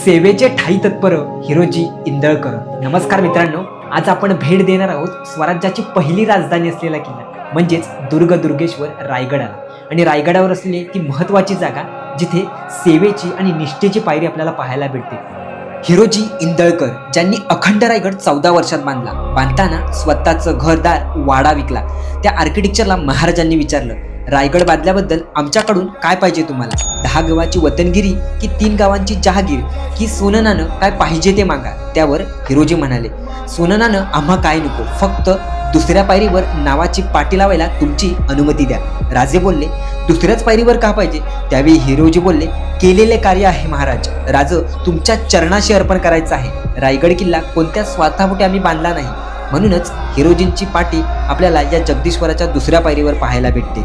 सेवेचे ठाई तत्पर हिरोजी इंदळकर. नमस्कार मित्रांनो, आज आपण भेट देणार आहोत स्वराज्याची पहिली राजधानी असलेला किल्ला म्हणजेच दुर्गेश्वर रायगडाला. आणि रायगडावर असलेली ती महत्त्वाची जागा जिथे सेवेची आणि निष्ठेची पायरी आपल्याला पाहायला भेटते. हिरोजी इंदळकर ज्यांनी अखंड रायगड 14 वर्षात बांधला. बांधताना स्वतःचं घरदार वाडा विकला. त्या आर्किटेक्चरला महाराजांनी विचारलं, रायगड बांधल्याबद्दल आमच्याकडून काय पाहिजे तुम्हाला? 10 गावाची वतनगिरी की 3 गावांची जहागीर की सोनं नाणं, काय पाहिजे ते मागा. त्यावर हिरोजी म्हणाले, सोनं नाणं आम्हा काय नको, फक्त दुसऱ्या पायरीवर नावाची पाटी लावायला तुमची अनुमती द्या. राजे बोलले, दुसऱ्याच पायरीवर का पाहिजे? त्यावेळी हिरोजी बोलले, केलेले कार्य आहे महाराज, राज तुमच्या चरणाशी अर्पण करायचं आहे. रायगड किल्ला कोणत्या स्वार्थापोटी आम्ही बांधला नाही, म्हणूनच हिरोजींची पाटी आपल्याला या जगदीश्वराच्या दुसऱ्या पायरीवर पाहायला भेटते.